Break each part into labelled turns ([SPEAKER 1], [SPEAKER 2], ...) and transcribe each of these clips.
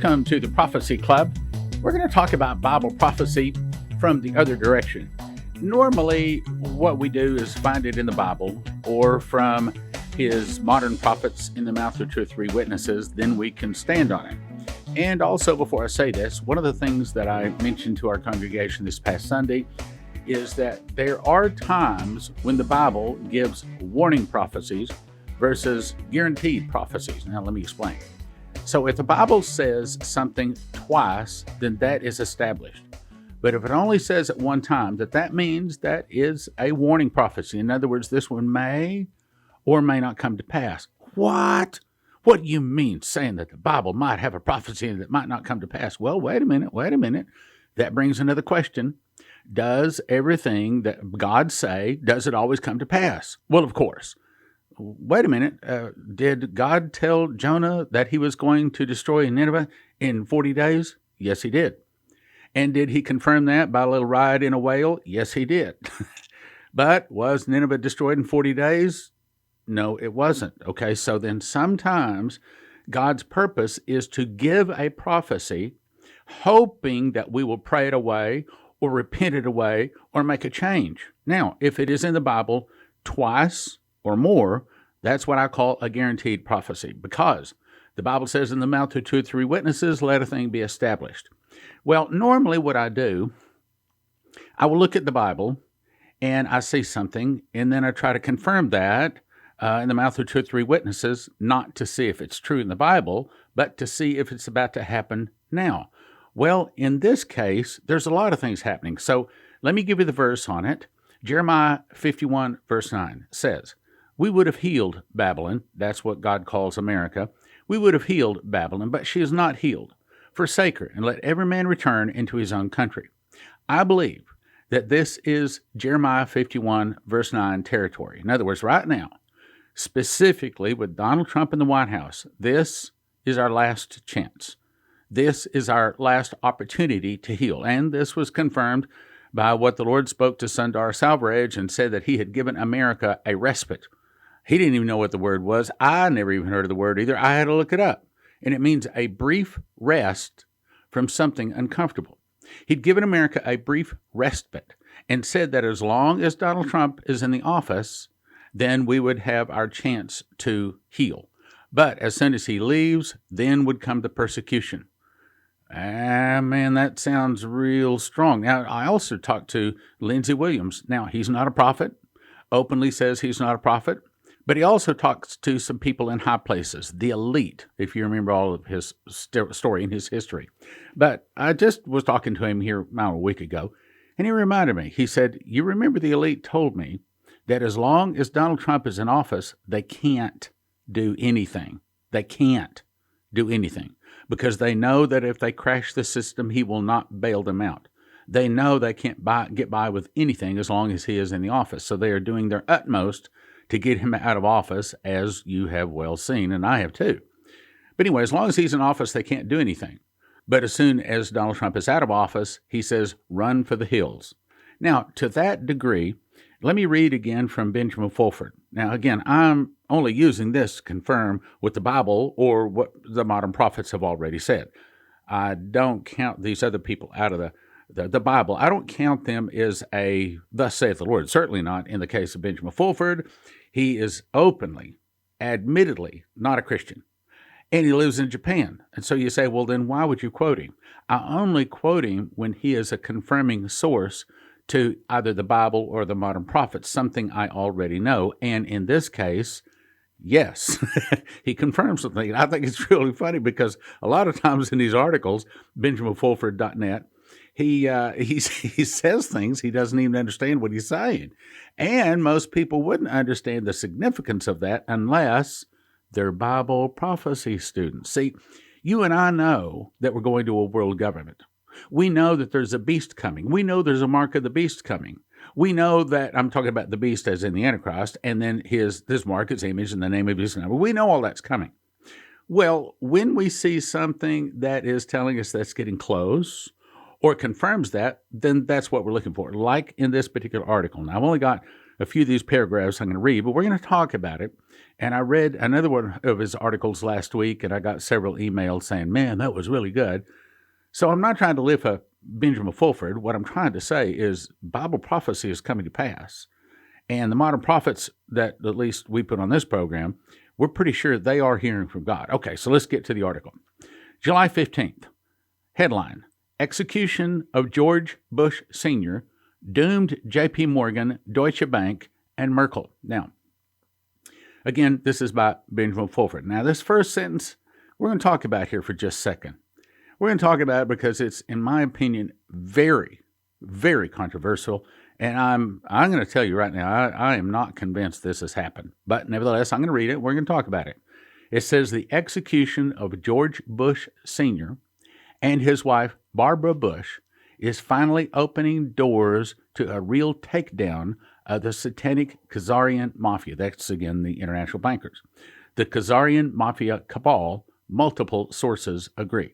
[SPEAKER 1] Welcome to the Prophecy Club. We're going to talk about Bible prophecy from the other direction. Normally, what we do is find it in the Bible or from his modern prophets in the mouth of two or three witnesses, then we can stand on it. And also, before I say this, one of the things that I mentioned to our congregation this past Sunday is that there are times when the Bible gives warning prophecies versus guaranteed prophecies. Now, let me explain. So if the Bible says something twice, then that is established. But if it only says it one time, that means that is a warning prophecy. In other words, this one may or may not come to pass. What? What do you mean saying that the Bible might have a prophecy that might not come to pass? Well, wait a minute. That brings another question. Does everything that God say, does it always come to pass? Well, of course. Wait a minute. Did God tell Jonah that he was going to destroy Nineveh in 40 days? Yes, he did. And did he confirm that by a little ride in a whale? Yes, he did. But was Nineveh destroyed in 40 days? No, it wasn't. Okay, so then sometimes God's purpose is to give a prophecy, hoping that we will pray it away or repent it away or make a change. Now, if it is in the Bible twice or more, that's what I call a guaranteed prophecy, because the Bible says in the mouth of two or three witnesses, let a thing be established. Well, normally what I do, I will look at the Bible and I see something, and then I try to confirm that in the mouth of two or three witnesses, not to see if it's true in the Bible, but to see if it's about to happen now. Well, in this case, there's a lot of things happening. So let me give you the verse on it. Jeremiah 51, verse 9 says, we would have healed Babylon. That's what God calls America. We would have healed Babylon, but she is not healed. Forsake her, and let every man return into his own country. I believe that this is Jeremiah 51, verse 9 territory. In other words, right now, specifically with Donald Trump in the White House, this is our last chance. This is our last opportunity to heal. And this was confirmed by what the Lord spoke to Sundar Selvaraj and said that he had given America a respite. He didn't even know what the word was. I never even heard of the word either. I had to look it up. And it means a brief rest from something uncomfortable. He'd given America a brief respite and said that as long as Donald Trump is in the office, then we would have our chance to heal. But as soon as he leaves, then would come the persecution. Man, that sounds real strong. Now, I also talked to Lindsey Williams. Now, he's not a prophet, openly says he's not a prophet, but he also talks to some people in high places, the elite, if you remember all of his story and his history. But I just was talking to him here about a week ago, and he reminded me. He said, you remember the elite told me that as long as Donald Trump is in office, they can't do anything. They can't do anything because they know that if they crash the system, he will not bail them out. They know they can't get by with anything as long as he is in the office. So they are doing their utmost to get him out of office, as you have well seen, and I have too. But anyway, as long as he's in office, they can't do anything. But as soon as Donald Trump is out of office, he says, run for the hills. Now, to that degree, let me read again from Benjamin Fulford. Now, again, I'm only using this to confirm what the Bible or what the modern prophets have already said. I don't count these other people out of the Bible. I don't count them as a thus saith the Lord. Certainly not in the case of Benjamin Fulford. He is openly, admittedly, not a Christian. And he lives in Japan. And so you say, well, then why would you quote him? I only quote him when he is a confirming source to either the Bible or the modern prophets, something I already know. And in this case, yes, he confirms something. I think it's really funny because a lot of times in these articles, BenjaminFulford.net, he says things he doesn't even understand what he's saying. And most people wouldn't understand the significance of that unless they're Bible prophecy students. See, you and I know that we're going to a world government. We know that there's a beast coming. We know there's a mark of the beast coming. We know that, I'm talking about the beast as in the Antichrist, and then his mark, his image, and the name of his number. We know all that's coming. Well, when we see something that is telling us that's getting close, or confirms that, then that's what we're looking for, like in this particular article. Now, I've only got a few of these paragraphs I'm going to read, but we're going to talk about it. And I read another one of his articles last week, and I got several emails saying, man, that was really good. So I'm not trying to lift up Benjamin Fulford. What I'm trying to say is Bible prophecy is coming to pass. And the modern prophets that at least we put on this program, we're pretty sure they are hearing from God. Okay, so let's get to the article. July 15th, headline, Execution of George Bush Sr. Doomed J.P. Morgan, Deutsche Bank, and Merkel. Now, again, this is by Benjamin Fulford. Now, this first sentence we're going to talk about here for just a second. We're going to talk about it because it's, in my opinion, very, very controversial. And I'm going to tell you right now, I am not convinced this has happened. But nevertheless, I'm going to read it. We're going to talk about it. It says the execution of George Bush Sr. and his wife, Barbara Bush, is finally opening doors to a real takedown of the satanic Khazarian mafia. That's, again, the international bankers. The Khazarian mafia cabal, multiple sources agree.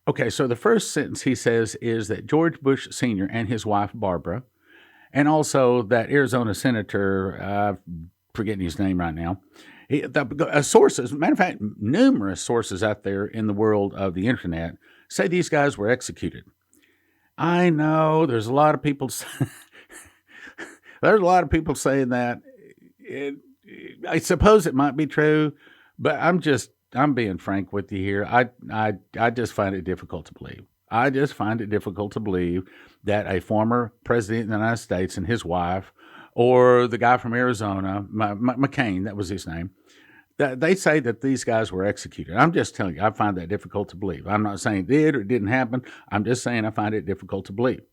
[SPEAKER 1] Okay, so the first sentence he says is that George Bush Sr. and his wife, Barbara, and also that Arizona senator, forgetting his name right now, sources, matter of fact, numerous sources out there in the world of the internet say these guys were executed. I know there's a lot of people. There's a lot of people saying that. I suppose it might be true, but I'm being frank with you here. I just find it difficult to believe. I just find it difficult to believe that a former president of the United States and his wife, or the guy from Arizona, McCain, that was his name, they say that these guys were executed. I'm just telling you, I find that difficult to believe. I'm not saying it did or it didn't happen. I'm just saying I find it difficult to believe.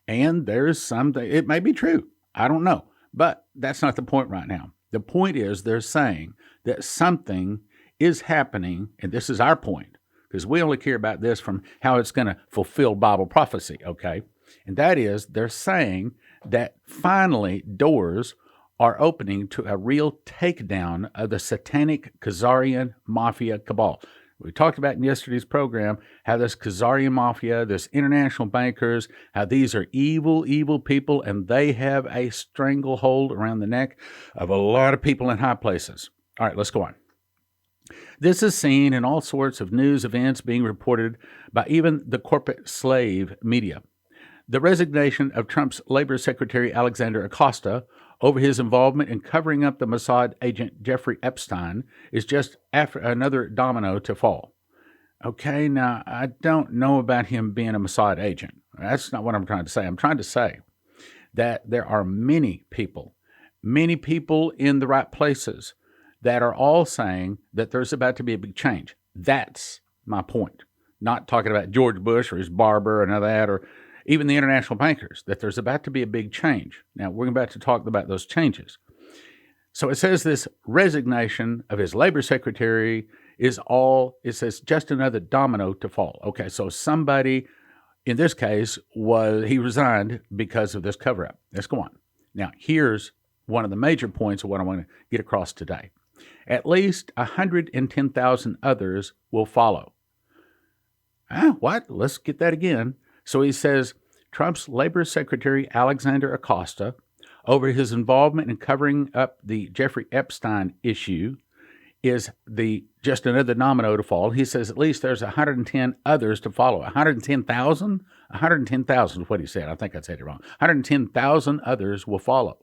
[SPEAKER 1] And there's something, it may be true. I don't know. But that's not the point right now. The point is they're saying that something is happening, and this is our point, because we only care about this from how it's going to fulfill Bible prophecy, okay? And that is, they're saying that finally doors are opening to a real takedown of the satanic Khazarian mafia cabal. We talked about in yesterday's program how this Khazarian mafia, this international bankers, how these are evil, evil people, and they have a stranglehold around the neck of a lot of people in high places. All right, let's go on. This is seen in all sorts of news events being reported by even the corporate slave media. The resignation of Trump's Labor Secretary Alexander Acosta over his involvement in covering up the Mossad agent Jeffrey Epstein is just after another domino to fall. Okay, now, I don't know about him being a Mossad agent. That's not what I'm trying to say. I'm trying to say that there are many people in the right places that are all saying that there's about to be a big change. That's my point. Not talking about George Bush or his barber and all that, or even the international bankers, that there's about to be a big change. Now, we're about to talk about those changes. So it says this resignation of his labor secretary is it says just another domino to fall. Okay, so somebody, in this case, he resigned because of this cover-up. Let's go on. Now, here's one of the major points of what I want to get across today. At least 110,000 others will follow. What? Let's get that again. So he says Trump's Labor Secretary Alexander Acosta, over his involvement in covering up the Jeffrey Epstein issue, is just another domino to fall. He says at least there's 110 others to follow. 110,000? 110,000 is what he said. I think I said it wrong. 110,000 others will follow.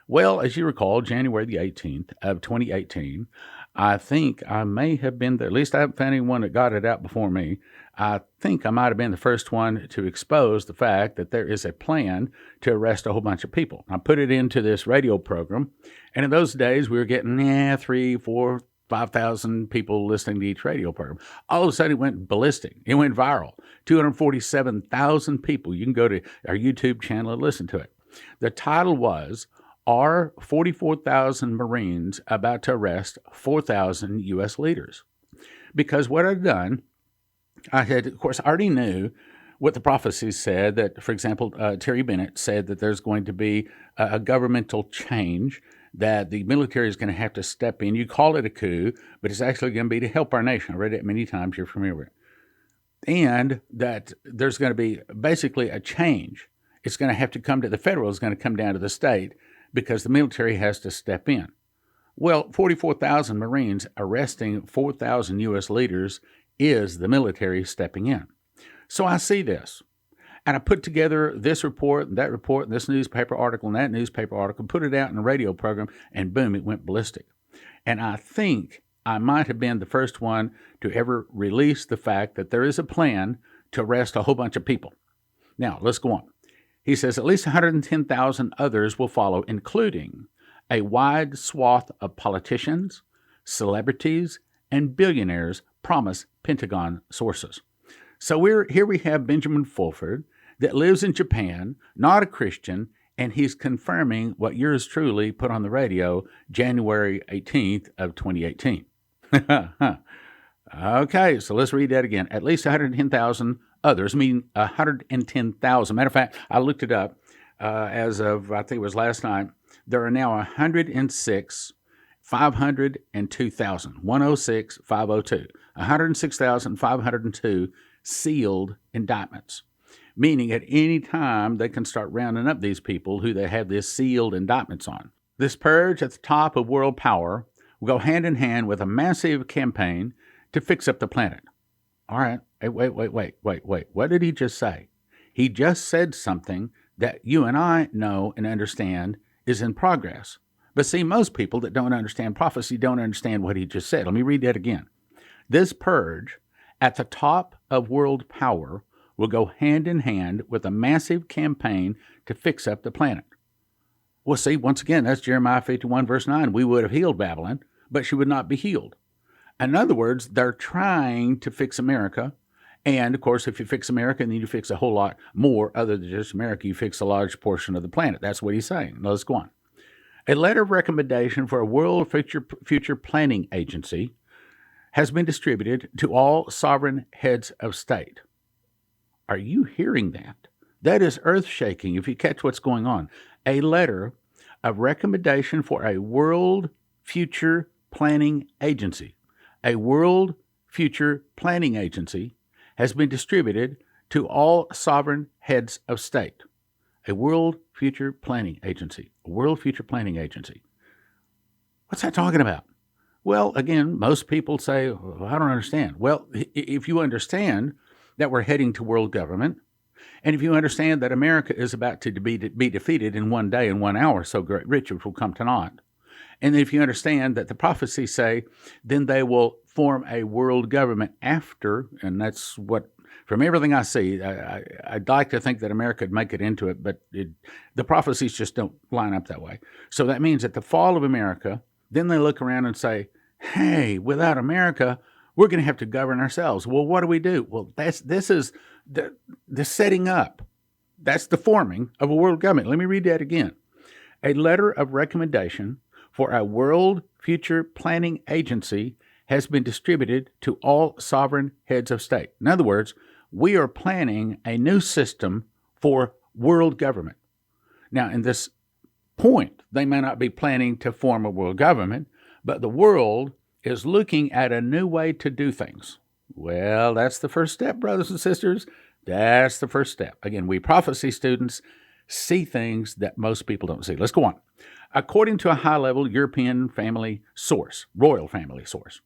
[SPEAKER 1] Well, as you recall, January the 18th of 2018, I think I may have been there. At least I haven't found anyone that got it out before me. I think I might have been the first one to expose the fact that there is a plan to arrest a whole bunch of people. I put it into this radio program, and in those days we were getting 3,000, 4,000, 5,000 people listening to each radio program. All of a sudden it went ballistic. It went viral. 247,000 people. You can go to our YouTube channel and listen to it. The title was, Are 44,000 Marines About to Arrest 4,000 U.S. Leaders? Because what I've done, I already knew what the prophecies said, that, for example, Terry Bennett said that there's going to be a governmental change, that the military is going to have to step in. You call it a coup, but it's actually going to be to help our nation. I read it many times. You're familiar with it. And that there's going to be basically a change. It's going to have to come to the federal, it's going to come down to the state, because the military has to step in. Well, 44,000 Marines arresting 4,000 U.S. leaders is the military stepping in. So I see this, and I put together this report and that report and this newspaper article and that newspaper article, put it out in a radio program, and boom, it went ballistic. And I think I might have been the first one to ever release the fact that there is a plan to arrest a whole bunch of people. Now, let's go on. He says at least 110,000 others will follow, including a wide swath of politicians, celebrities, and billionaires, promise Pentagon sources. So here we have Benjamin Fulford that lives in Japan, not a Christian, and he's confirming what yours truly put on the radio January 18th of 2018. Okay, so let's read that again. At least 110,000 others, meaning 110,000. Matter of fact, I looked it up as of, I think it was last night. There are now 106, 502,000, 106, 502, 106,502 sealed indictments, meaning at any time they can start rounding up these people who they have this sealed indictments on. This purge at the top of world power will go hand in hand with a massive campaign to fix up the planet. All right, wait. What did he just say? He just said something that you and I know and understand is in progress. But see, most people that don't understand prophecy don't understand what he just said. Let me read that again. This purge at the top of world power will go hand in hand with a massive campaign to fix up the planet. Well, see, once again, that's Jeremiah 51, verse 9. We would have healed Babylon, but she would not be healed. In other words, they're trying to fix America. And, of course, if you fix America, then you fix a whole lot more other than just America. You fix a large portion of the planet. That's what he's saying. Now, let's go on. A letter of recommendation for a World Future Planning Agency has been distributed to all sovereign heads of state. Are you hearing that? That is earth-shaking if you catch what's going on. A letter of recommendation for a World Future Planning Agency. A World Future Planning Agency has been distributed to all sovereign heads of state. A World Future Planning Agency. A World Future Planning Agency. What's that talking about? Well, again, most people say, oh, I don't understand. Well, if you understand that we're heading to world government, and if you understand that America is about to be defeated in 1 day and 1 hour, so great riches will come to naught, and if you understand that the prophecies say, then they will form a world government after, and that's what, from everything I see, I'd like to think that America would make it into it, but the prophecies just don't line up that way. So that means at the fall of America, then they look around and say, hey, without America, we're going to have to govern ourselves. Well, what do? Well, this is the setting up. That's the forming of a world government. Let me read that again. A letter of recommendation for a World Future Planning Agency has been distributed to all sovereign heads of state. In other words, we are planning a new system for world government. Now, in this point, they may not be planning to form a world government, but the world is looking at a new way to do things. Well, that's the first step, brothers and sisters. That's the first step. Again, we prophecy students see things that most people don't see. Let's go on. According to a high-level European family source, royal family source,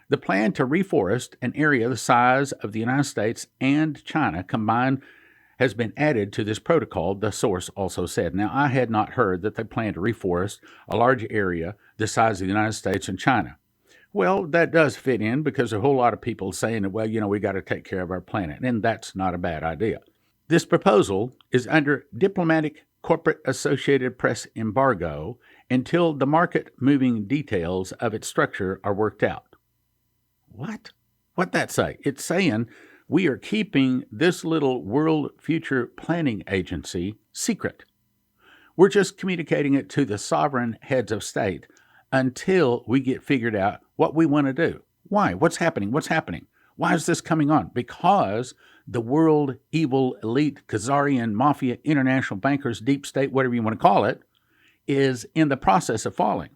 [SPEAKER 1] the plan to reforest an area the size of the United States and China combined has been added to this protocol, the source also said. Now, I had not heard that they plan to reforest a large area the size of the United States and China. Well, that does fit in because a whole lot of people saying that, well, we got to take care of our planet, and that's not a bad idea. This proposal is under diplomatic corporate Associated Press embargo until the market-moving details of its structure are worked out. What? What'd that say? It's saying we are keeping this little World Future Planning Agency secret. We're just communicating it to the sovereign heads of state until we get figured out what we want to do. Why? What's happening? Why is this coming on? Because the world evil elite Khazarian mafia, international bankers, deep state, whatever you want to call it, is in the process of falling.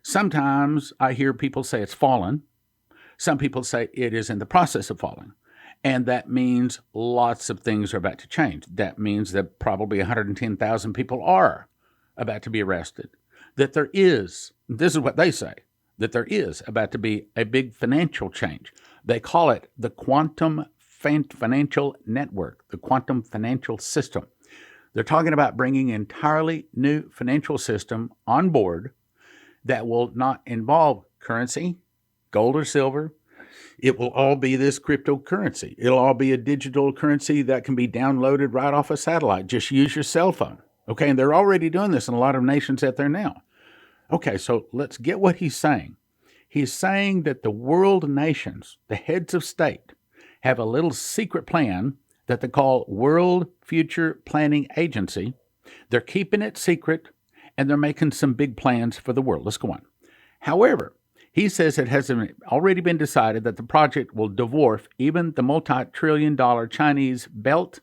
[SPEAKER 1] Sometimes I hear people say it's fallen. Some people say it is in the process of falling. And that means lots of things are about to change. That means that probably 110,000 people are about to be arrested, that there is, this is what they say, that there is about to be a big financial change. They call it the quantum financial network, the quantum financial system. They're talking about bringing an entirely new financial system on board that will not involve currency, gold or silver. It will all be this cryptocurrency. It'll all be a digital currency that can be downloaded right off a satellite. Just use your cell phone. Okay, and they're already doing this in a lot of nations out there now. Okay, so let's get what he's saying. He's saying that the world nations, the heads of state, have a little secret plan that they call World Future Planning Agency. They're keeping it secret, and they're making some big plans for the world. Let's go on. However, he says it has already been decided that the project will dwarf even the multi-trillion-dollar Chinese Belt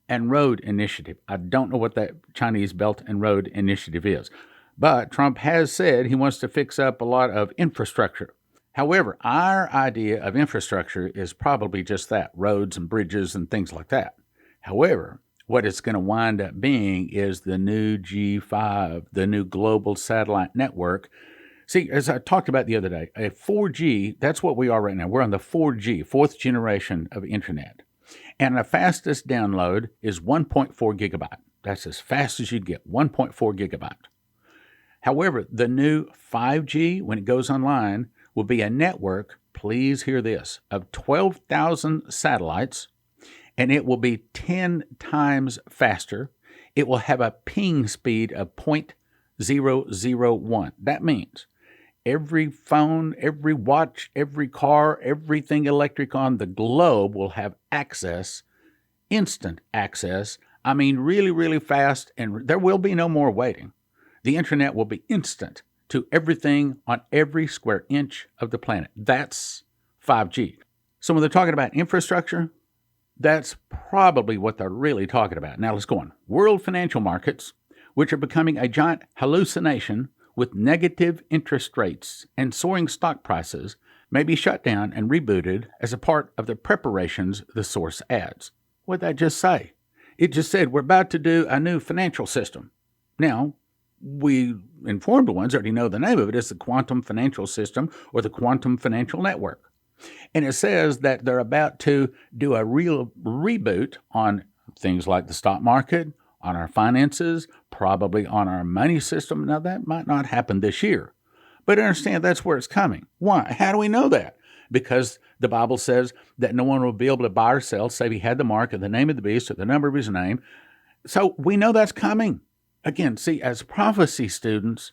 [SPEAKER 1] and Road Initiative. I don't know what that Chinese Belt and Road Initiative is, but Trump has said he wants to fix up a lot of infrastructure. However, our idea of infrastructure is probably just that, roads and bridges and things like that. However, what it's going to wind up being is the new G5, the new global satellite network. See, as I talked about the other day, a 4G, that's what we are right now. We're on the 4G, fourth generation of internet. And the fastest download is 1.4 gigabyte. That's as fast as you get, 1.4 gigabyte. However, the new 5G, when it goes online, will be a network, please hear this, of 12,000 satellites, and it will be 10 times faster. It will have a ping speed of 0.001. That means every phone, every watch, every car, everything electric on the globe will have access, instant access. I mean, really, really fast, and there will be no more waiting. The internet will be instant to everything on every square inch of the planet. That's 5G. So when they're talking about infrastructure, that's probably what they're really talking about. Now let's go on. World financial markets, which are becoming a giant hallucination with negative interest rates and soaring stock prices, may be shut down and rebooted as a part of the preparations, the source adds. What did that just say? It just said we're about to do a new financial system. Now, we informed ones already know the name of it. It's the quantum financial system or the quantum financial network. And it says that they're about to do a real reboot on things like the stock market, on our finances, probably on our money system. Now, that might not happen this year, but understand that's where it's coming. Why? How do we know that? Because the Bible says that no one will be able to buy or sell save he had the mark of the name of the beast or the number of his name. So we know that's coming. Again, see, as prophecy students,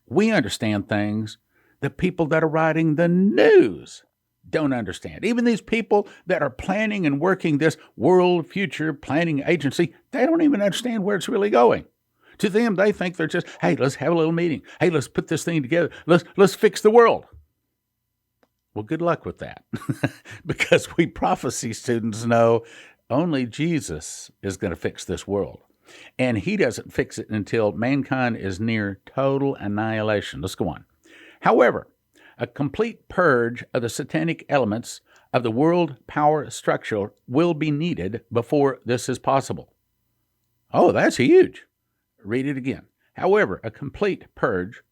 [SPEAKER 1] we understand things that people that are writing the news don't understand. Even these people that are planning and working this World Future Planning Agency, they don't even understand where it's really going. To them, they think they're just, hey, let's have a little meeting. Hey, let's put this thing together. Let's fix the world. Well, good luck with that. Because we prophecy students know only Jesus is going to fix this world. And he doesn't fix it until mankind is near total annihilation. Let's go on. However, a complete purge of the satanic elements of the world power structure will be needed before this is possible. Oh, that's huge. Read it again. However, a complete purge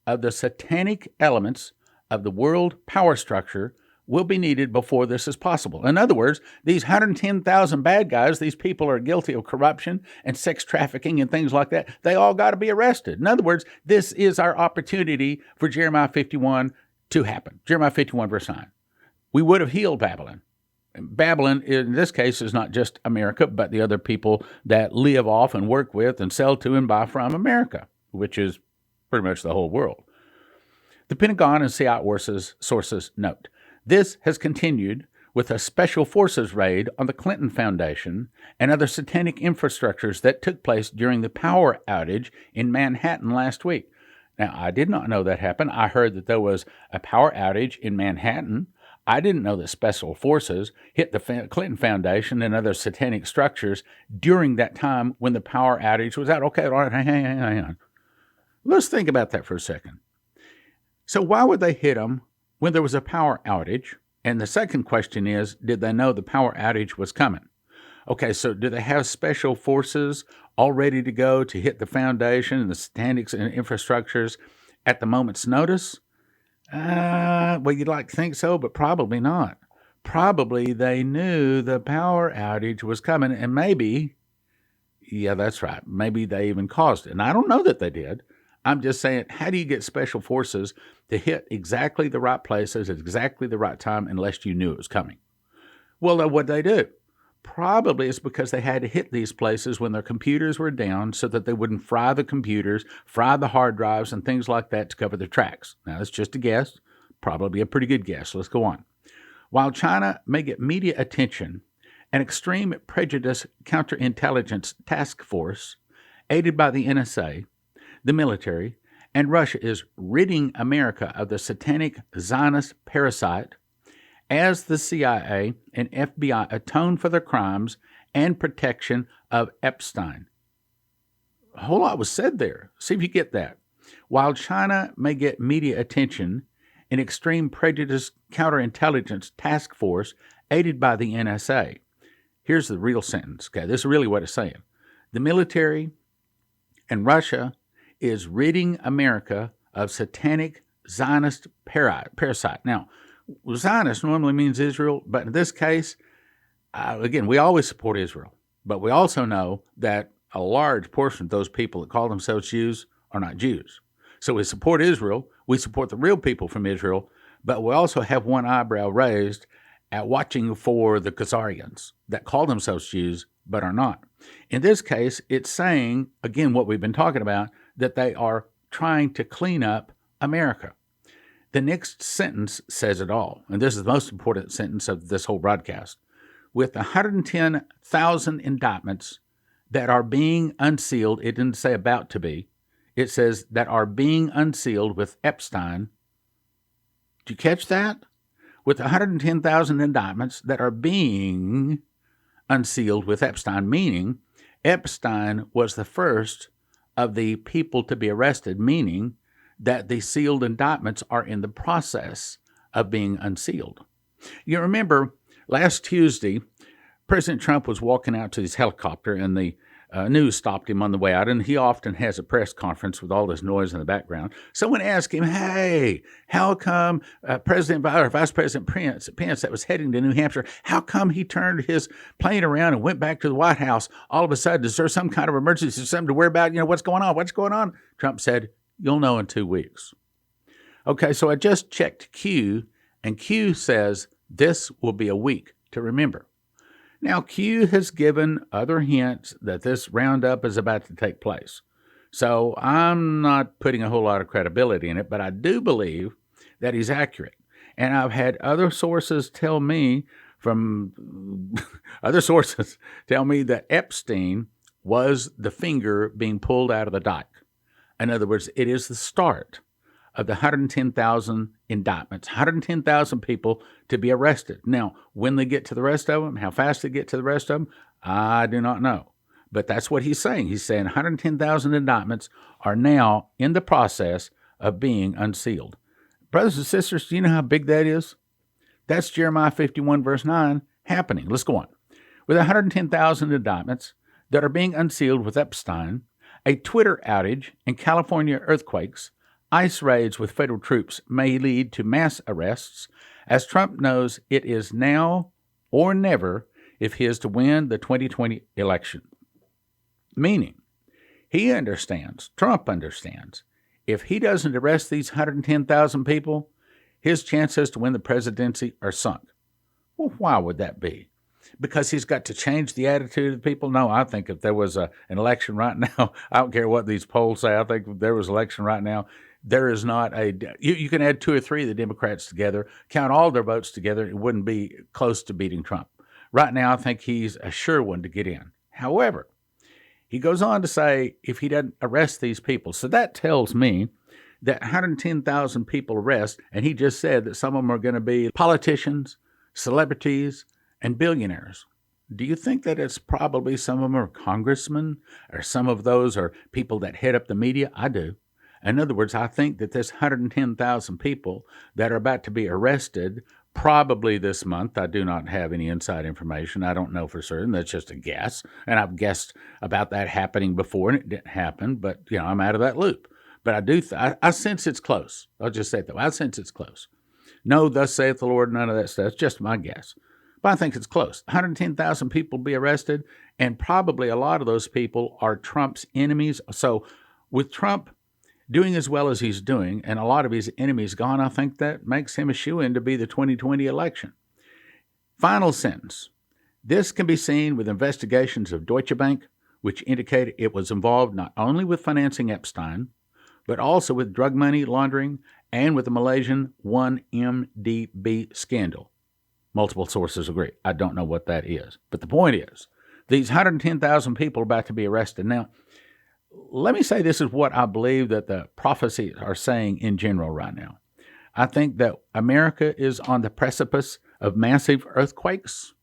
[SPEAKER 1] of the satanic elements of the world power structure will be needed before this is possible. In other words, these 110,000 bad guys, these people are guilty of corruption and sex trafficking and things like that. They all got to be arrested. In other words, this is our opportunity for Jeremiah 51 to happen. Jeremiah 51 verse 9. We would have healed Babylon. Babylon, in this case, is not just America, but the other people that live off and work with and sell to and buy from America, which is pretty much the whole world. The Pentagon and CIA sources note, this has continued with a special forces raid on the Clinton Foundation and other satanic infrastructures that took place during the power outage in Manhattan last week. Now, I did not know that happened. I heard that there was a power outage in Manhattan. I didn't know that special forces hit the Clinton Foundation and other satanic structures during that time when the power outage was out. Okay, all right, hang on. Let's think about that for a second. So why would they hit them when there was a power outage? And the second question is, did they know the power outage was coming? Okay, so do they have special forces all ready to go to hit the foundation and the satanics and infrastructures at the moment's notice? Well, you'd like to think so, but probably not. Probably they knew the power outage was coming, and maybe, yeah, that's right, maybe they even caused it. And I don't know that they did. I'm just saying, how do you get special forces to hit exactly the right places at exactly the right time unless you knew it was coming? Well, what'd they do? Probably it's because they had to hit these places when their computers were down so that they wouldn't fry the computers, fry the hard drives, and things like that to cover their tracks. Now, that's just a guess. Probably a pretty good guess. Let's go on. While China may get media attention, an extreme prejudice counterintelligence task force, aided by the NSA, the military, and Russia, is ridding America of the satanic Zionist parasite as the CIA and FBI atone for their crimes and protection of Epstein. A whole lot was said there. See if you get that. While China may get media attention, an extreme prejudice counterintelligence task force aided by the NSA. Here's the real sentence. Okay, this is really what it's saying. The military and Russia is ridding America of satanic Zionist parasite. Now, Zionist normally means Israel, but in this case, again, we always support Israel. But we also know that a large portion of those people that call themselves Jews are not Jews. So we support Israel, we support the real people from Israel, but we also have one eyebrow raised at watching for the Khazarians that call themselves Jews but are not. In this case, it's saying, again, what we've been talking about, that they are trying to clean up America. The next sentence says it all, and this is the most important sentence of this whole broadcast. With 110,000 indictments that are being unsealed, it didn't say about to be, it says that are being unsealed with Epstein. Did you catch that? With 110,000 indictments that are being unsealed with Epstein, meaning Epstein was the first of the people to be arrested, meaning that the sealed indictments are in the process of being unsealed. You remember last Tuesday, President Trump was walking out to his helicopter, and the news stopped him on the way out, and he often has a press conference with all this noise in the background. Someone asked him, hey, how come Vice President Pence that was heading to New Hampshire, how come he turned his plane around and went back to the White House all of a sudden? Is there some kind of emergency, something to worry about? What's going on? What's going on? Trump said, you'll know in 2 weeks. Okay, so I just checked Q, and Q says this will be a week to remember. Now, Q has given other hints that this roundup is about to take place. So I'm not putting a whole lot of credibility in it, but I do believe that he's accurate. And I've had other sources tell me that Epstein was the finger being pulled out of the dike. In other words, it is the start of the 110,000 indictments, 110,000 people to be arrested. Now, when they get to the rest of them, how fast they get to the rest of them, I do not know. But that's what he's saying. He's saying 110,000 indictments are now in the process of being unsealed. Brothers and sisters, do you know how big that is? That's Jeremiah 51, verse 9, happening. Let's go on. With 110,000 indictments that are being unsealed with Epstein, a Twitter outage, and California earthquakes, ICE raids with federal troops may lead to mass arrests, as Trump knows it is now or never if he is to win the 2020 election. Meaning, Trump understands, if he doesn't arrest these 110,000 people, his chances to win the presidency are sunk. Well, why would that be? Because he's got to change the attitude of the people? No, I think if there was an election right now, I don't care what these polls say, I think if there was an election right now, there is not you can add 2 or 3 of the Democrats together, count all their votes together, it wouldn't be close to beating Trump. Right now, I think he's a sure one to get in. However, he goes on to say if he doesn't arrest these people. So that tells me that 110,000 people arrest, and he just said that some of them are going to be politicians, celebrities, and billionaires. Do you think that it's probably some of them are congressmen, or some of those are people that head up the media? I do. In other words, I think that this 110,000 people that are about to be arrested probably this month. I do not have any inside information. I don't know for certain. That's just a guess. And I've guessed about that happening before, and it didn't happen. But, I'm out of that loop. But I do. I sense it's close. I'll just say it that way. I sense it's close. No, thus saith the Lord, none of that stuff. It's just my guess. But I think it's close. 110,000 people will be arrested, and probably a lot of those people are Trump's enemies. So with Trump doing as well as he's doing, and a lot of his enemies gone, I think that makes him a shoo-in to be the 2020 election. Final sentence. This can be seen with investigations of Deutsche Bank, which indicate it was involved not only with financing Epstein, but also with drug money laundering and with the Malaysian 1MDB scandal. Multiple sources agree. I don't know what that is. But the point is, these 110,000 people are about to be arrested. Now, let me say this is what I believe that the prophecies are saying in general right now. I think that America is on the precipice of massive earthquakes.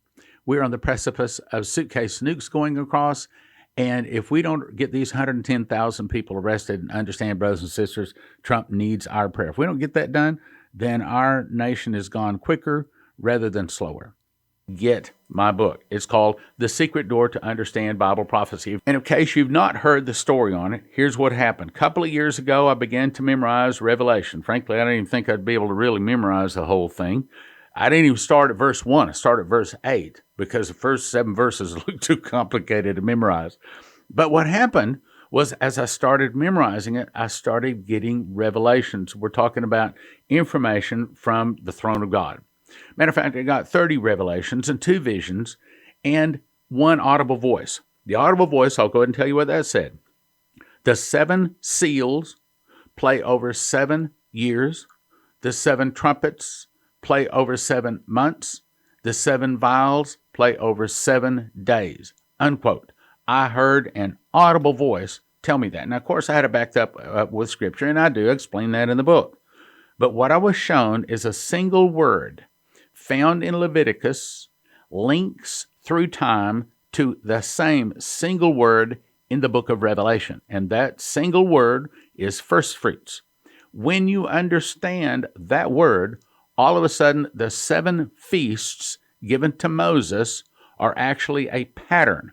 [SPEAKER 1] We're on the precipice of suitcase nukes going across. And if we don't get these 110,000 people arrested and understand, brothers and sisters, Trump needs our prayer. If we don't get that done, then our nation is gone quicker rather than slower. Get my book. It's called The Secret Door to Understand Bible Prophecy. And in case you've not heard the story on it, here's what happened. A couple of years ago, I began to memorize Revelation. Frankly, I didn't even think I'd be able to really memorize the whole thing. I didn't even start at verse 1. I started at verse 8 because the first 7 verses looked too complicated to memorize. But what happened was as I started memorizing it, I started getting revelations. We're talking about information from the throne of God. Matter of fact, I got 30 revelations and 2 visions and 1 audible voice. The audible voice, I'll go ahead and tell you what that said. The 7 seals play over 7 years. The 7 trumpets play over 7 months. The 7 vials play over 7 days. Unquote. I heard an audible voice tell me that. Now, of course, I had it backed up with Scripture, and I do explain that in the book. But what I was shown is a single word found in Leviticus links through time to the same single word in the book of Revelation. And that single word is first fruits. When you understand that word, all of a sudden the 7 feasts given to Moses are actually a pattern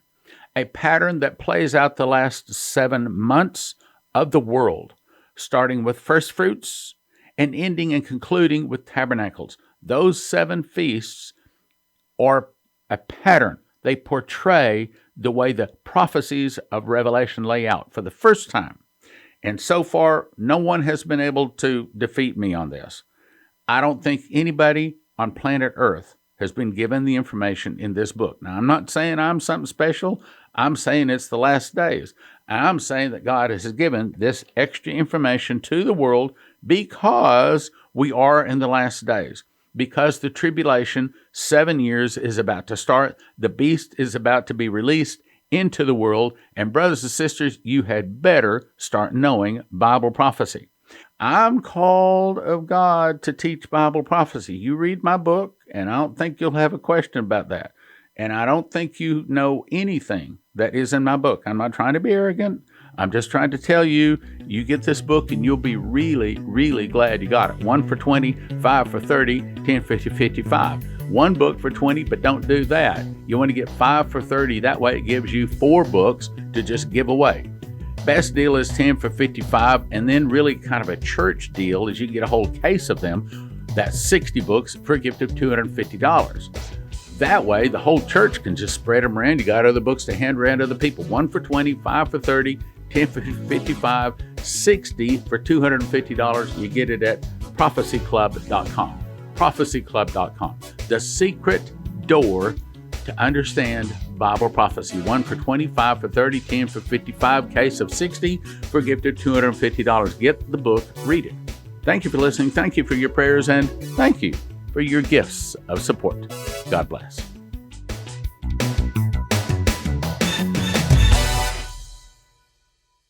[SPEAKER 1] that plays out the last 7 months of the world, starting with first fruits and ending and concluding with tabernacles. Those 7 feasts are a pattern. They portray the way the prophecies of Revelation lay out for the first time. And so far, no one has been able to defeat me on this. I don't think anybody on planet Earth has been given the information in this book. Now, I'm not saying I'm something special. I'm saying it's the last days. I'm saying that God has given this extra information to the world because we are in the last days. Because the tribulation, 7 years, is about to start. The beast is about to be released into the world. And brothers and sisters, you had better start knowing Bible prophecy. I'm called of God to teach Bible prophecy. You read my book, and I don't think you'll have a question about that. And I don't think you know anything that is in my book. I'm not trying to be arrogant. I'm just trying to tell you, you get this book and you'll be really, really glad you got it. 1 for 20, 5 for 30, 10, 50, 55. 1 book for 20, but don't do that. You want to get 5 for 30. That way it gives you 4 books to just give away. Best deal is 10 for 55, and then really kind of a church deal is you get a whole case of them. That's 60 books for a gift of $250. That way, the whole church can just spread them around. You got other books to hand around to other people. 1 for 20, 5 for 30, 10 for 55, 60 for $250. You get it at prophecyclub.com. Prophecyclub.com. The secret door to understand Bible prophecy. 1 for 20, 5 for 30, 10 for 55, case of 60 for a gift of $250. Get the book, read it. Thank you for listening. Thank you for your prayers, and thank you for your gifts of support. God bless.